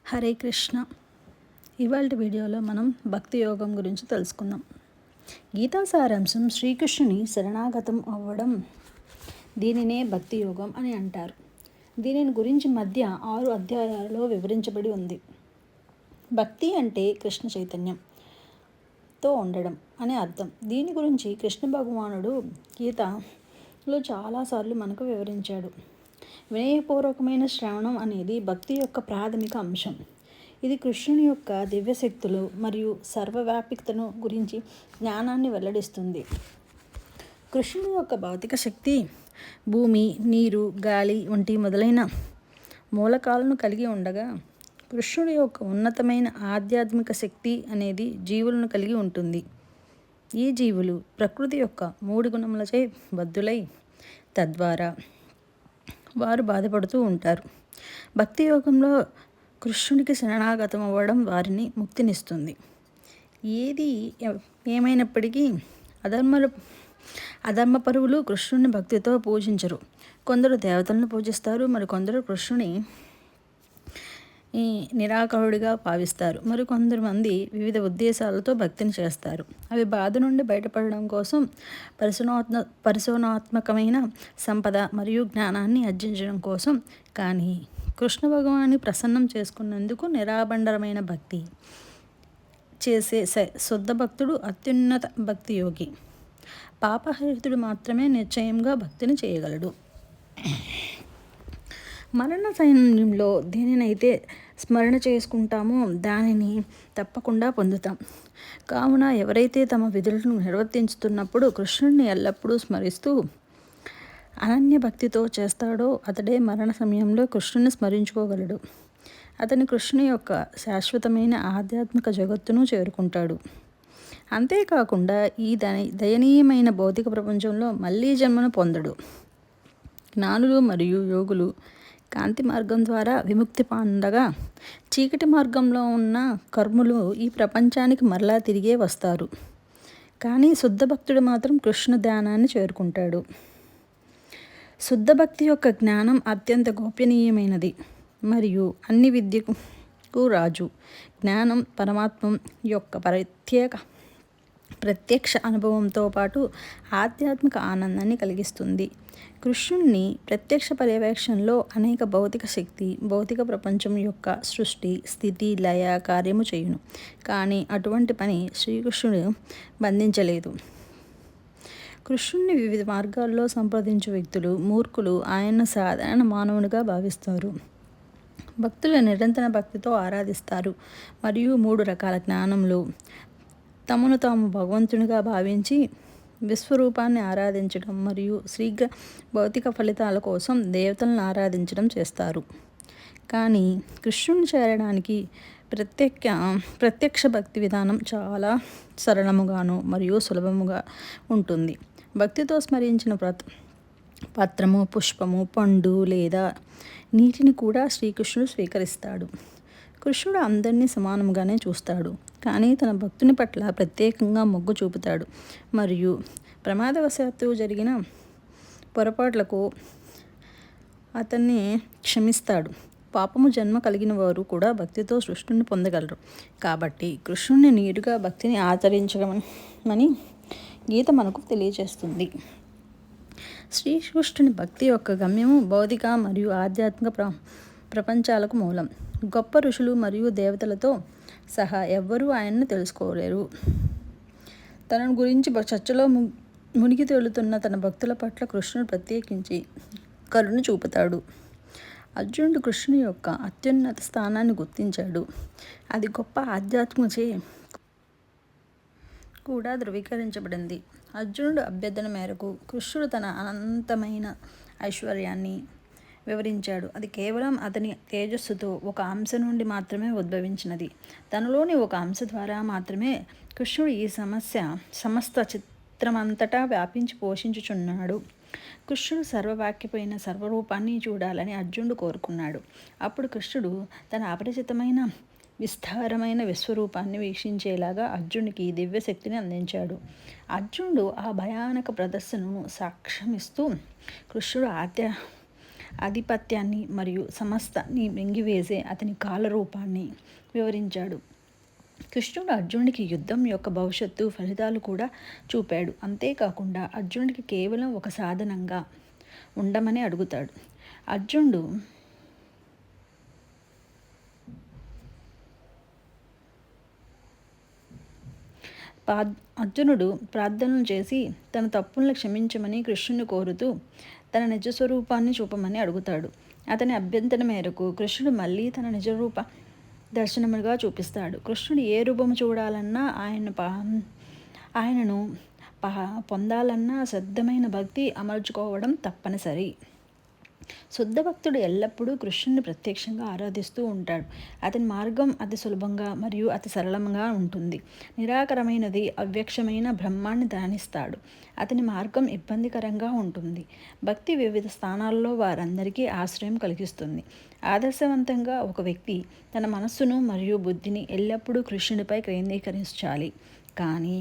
హరే కృష్ణ. ఇవాళ వీడియోలో మనం భక్తి యోగం గురించి తెలుసుకుందాం. గీతా సారాంశం శ్రీకృష్ణుని శరణాగతం అవ్వడం, దీనినే భక్తి యోగం అని అంటారు. దీనిని గురించి మధ్య 6 అధ్యాయాలలో వివరించబడి ఉంది. భక్తి అంటే కృష్ణ చైతన్యంతో ఉండడం అనే అర్థం. దీని గురించి కృష్ణ భగవానుడు గీతలో చాలాసార్లు మనకు వివరించాడు. వినయపూర్వకమైన శ్రవణం అనేది భక్తి యొక్క ప్రాథమిక అంశం. ఇది కృష్ణుని యొక్క దివ్యశక్తులు మరియు సర్వవ్యాపికతను గురించి జ్ఞానాన్ని వెల్లడిస్తుంది. కృష్ణుని యొక్క భౌతిక శక్తి భూమి, నీరు, గాలి వంటి మొదలైన మూలకాలను కలిగి ఉండగా, కృష్ణుడి యొక్క ఉన్నతమైన ఆధ్యాత్మిక శక్తి అనేది జీవులను కలిగి ఉంటుంది. ఈ జీవులు ప్రకృతి యొక్క 3 గుణములచే బద్ధులై తద్వారా వారు బాధపడుతూ ఉంటారు. భక్తి యోగంలో కృష్ణుడికి శరణాగతం అవ్వడం వారిని ముక్తినిస్తుంది. ఏది ఏమైనప్పటికీ అధర్మపరువులు కృష్ణుని భక్తితో పూజించరు. కొందరు దేవతలను పూజిస్తారు, మరికొందరు కృష్ణుని నిరాకరుడిగా భావిస్తారు. మరికొందరు మంది వివిధ ఉద్దేశాలతో భక్తిని చేస్తారు. అవి బాధ నుండి బయటపడడం కోసం పరిశోధనాత్మకమైన సంపద మరియు జ్ఞానాన్ని ఆర్జించడం కోసం. కానీ కృష్ణ భగవాన్ని ప్రసన్నం చేసుకున్నందుకు నిరాడంబరమైన భక్తి చేసే శుద్ధ భక్తుడు అత్యున్నత భక్తి యోగి. పాపరహితుడు మాత్రమే నిశ్చయంగా భక్తిని చేయగలడు. మరణ సమయంలో దేనినైతే స్మరణ చేసుకుంటామో దానిని తప్పకుండా పొందుతాం. కావున ఎవరైతే తమ విధులను నిర్వర్తించుతున్నప్పుడు కృష్ణుడిని ఎల్లప్పుడూ స్మరిస్తూ అనన్య భక్తితో చేస్తాడో అతడే మరణ సమయంలో కృష్ణుని స్మరించుకోగలడు. అతని కృష్ణుని యొక్క శాశ్వతమైన ఆధ్యాత్మిక జగత్తును చేరుకుంటాడు. అంతేకాకుండా ఈ దయనీయమైన భౌతిక ప్రపంచంలో మళ్ళీ జన్మను పొందడు. జ్ఞానులు మరియు యోగులు కాంతి మార్గం ద్వారా విముక్తి పొందగా, చీకటి మార్గంలో ఉన్న కర్ములు ఈ ప్రపంచానికి మరలా తిరిగే వస్తారు. కానీ శుద్ధ భక్తుడు మాత్రం కృష్ణ ధ్యానాన్ని చేరుకుంటాడు. శుద్ధ భక్తి యొక్క జ్ఞానం అత్యంత గోపనీయమైనది మరియు అన్ని విద్యకు రాజు. జ్ఞానం పరమాత్మ యొక్క ప్రత్యక్ష అనుభవంతో పాటు ఆధ్యాత్మిక ఆనందాన్ని కలిగిస్తుంది. కృష్ణుని ప్రత్యక్ష పర్యవేక్షణలో అనేక భౌతిక శక్తి భౌతిక ప్రపంచం యొక్క సృష్టి, స్థితి, లయ కార్యము చేయును. కానీ అటువంటి పని శ్రీకృష్ణుడు బంధించలేదు. కృష్ణుని వివిధ మార్గాల్లో సంప్రదించే వ్యక్తులు మూర్ఖులు ఆయన్ను సాధారణ మానవునిగా భావిస్తారు. భక్తులు నిరంతర భక్తితో ఆరాధిస్తారు మరియు 3 రకాల జ్ఞానములు తమను తాము భగవంతునిగా భావించి విశ్వరూపాన్ని ఆరాధించడం మరియు శీఘ్ర భౌతిక ఫలితాల కోసం దేవతలను ఆరాధించడం చేస్తారు. కానీ కృష్ణుని చేరడానికి ప్రత్యక్ష భక్తి విధానం చాలా సరళముగాను మరియు సులభముగా ఉంటుంది. భక్తితో స్మరించిన పత్రము, పుష్పము, పండు లేదా నీటిని కూడా శ్రీకృష్ణుడు స్వీకరిస్తాడు. కృష్ణుడు అందరినీ సమానంగానే చూస్తాడు, కానీ తన భక్తుని పట్ల ప్రత్యేకంగా మొగ్గు చూపుతాడు మరియు ప్రమాదవశాత్తు జరిగిన పొరపాట్లకు అతన్ని క్షమిస్తాడు. పాపము జన్మ కలిగిన వారు కూడా భక్తితో కృష్ణుని పొందగలరు. కాబట్టి కృష్ణుని నేరుగా భక్తిని ఆచరించమని గీత మనకు తెలియజేస్తుంది. శ్రీకృష్ణుని భక్తి యొక్క గమ్యము భౌతిక మరియు ఆధ్యాత్మిక ప్రపంచాలకు మూలం. గొప్ప ఋషులు మరియు దేవతలతో సహా ఎవ్వరూ ఆయన్ను తెలుసుకోలేరు. తన గురించి చర్చలో మునిగి తేలుతున్న తన భక్తుల పట్ల కృష్ణుడు ప్రత్యేకించి కరుణ చూపుతాడు. అర్జునుడు కృష్ణుని యొక్క అత్యున్నత స్థానాన్ని గుర్తించాడు. అది గొప్ప ఆధ్యాత్మికచే కూడా ధృవీకరించబడింది. అర్జునుడు అభ్యర్థన మేరకు కృష్ణుడు తన అనంతమైన ఐశ్వర్యాన్ని వివరించాడు. అది కేవలం అతని తేజస్సుతో ఒక అంశ నుండి మాత్రమే ఉద్భవించినది. తనలోని ఒక అంశ ద్వారా మాత్రమే కృష్ణుడు ఈ సమస్త చిత్రమంతటా వ్యాపించి పోషించుచున్నాడు. కృష్ణుడు సర్వవాక్యమైన సర్వరూపాన్ని చూడాలని అర్జునుడు కోరుకున్నాడు. అప్పుడు కృష్ణుడు తన అపరిచితమైన విస్తారమైన విశ్వరూపాన్ని వీక్షించేలాగా అర్జునుడికి దివ్యశక్తిని అందించాడు. అర్జునుడు ఆ భయానక ప్రదర్శనను సాక్ష్యమిస్తూ కృష్ణుడు ఆధిపత్యాన్ని మరియు సమస్తాన్ని మింగివేసే అతని కాల రూపాన్ని వివరించాడు. కృష్ణుడు అర్జునుడికి యుద్ధం యొక్క భవిష్యత్తు ఫలితాలు కూడా చూపాడు. అంతేకాకుండా అర్జునుడికి కేవలం ఒక సాధనంగా ఉండమని అడుగుతాడు. అర్జునుడు ప్రార్థనలు చేసి తన తప్పులను క్షమించమని కృష్ణుని కోరుతూ తన నిజస్వరూపాన్ని చూపమని అడుగుతాడు. అతని అభ్యంతరం మేరకు కృష్ణుడు మళ్ళీ తన నిజరూప దర్శనములుగా చూపిస్తాడు. కృష్ణుడు ఏ రూపము చూడాలన్నా ఆయనను పొందాలన్నా శ్రద్ధమైన భక్తి అమర్చుకోవడం తప్పనిసరి. శుద్ధ భక్తుడు ఎల్లప్పుడూ కృష్ణుని ప్రత్యక్షంగా ఆరాధిస్తూ ఉంటాడు. అతని మార్గం అతి సులభంగా మరియు అతి సరళంగా ఉంటుంది. నిరాకరమైనది అవ్యక్షమైన బ్రహ్మాన్ని ధ్యానిస్తాడు. అతని మార్గం ఇబ్బందికరంగా ఉంటుంది. భక్తి వివిధ స్థానాల్లో వారందరికీ ఆశ్రయం కలిగిస్తుంది. ఆదర్శవంతంగా ఒక వ్యక్తి తన మనస్సును మరియు బుద్ధిని ఎల్లప్పుడూ కృష్ణుడిపై కేంద్రీకరించాలి. కానీ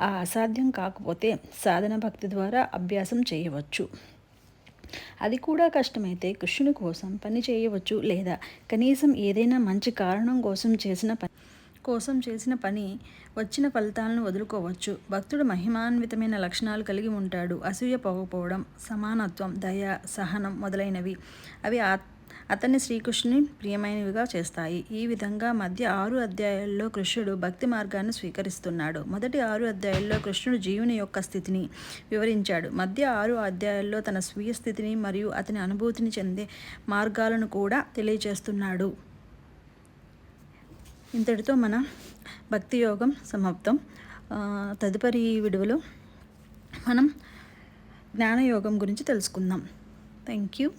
ఆ అసాధ్యం కాకపోతే సాధన భక్తి ద్వారా అభ్యాసం చేయవచ్చు. అది కూడా కష్టమైతే కృష్ణుని కోసం పని చేయవచ్చు, లేదా కనీసం ఏదైనా మంచి కారణం కోసం చేసిన పని వచ్చిన ఫలితాలను వదులుకోవచ్చు. భక్తుడు మహిమాన్వితమైన లక్షణాలు కలిగి ఉంటాడు. అసూయ పోకపోవడం, సమానత్వం, దయ, సహనం మొదలైనవి. అవి అతన్ని శ్రీకృష్ణుని ప్రియమైనవిగా చేస్తాయి. ఈ విధంగా మధ్య 6 అధ్యాయాల్లో కృష్ణుడు భక్తి మార్గాన్ని స్వీకరిస్తున్నాడు. మొదటి 6 అధ్యాయాల్లో కృష్ణుడు జీవుని యొక్క స్థితిని వివరించాడు. మధ్య 6 అధ్యాయాల్లో తన స్వీయ స్థితిని మరియు అతని అనుభూతిని చెందే మార్గాలను కూడా తెలియజేస్తున్నాడు. ఇంతటితో మన భక్తి యోగం సమాప్తం. తదుపరి వీడియోలో మనం జ్ఞానయోగం గురించి తెలుసుకుందాం. Thank you.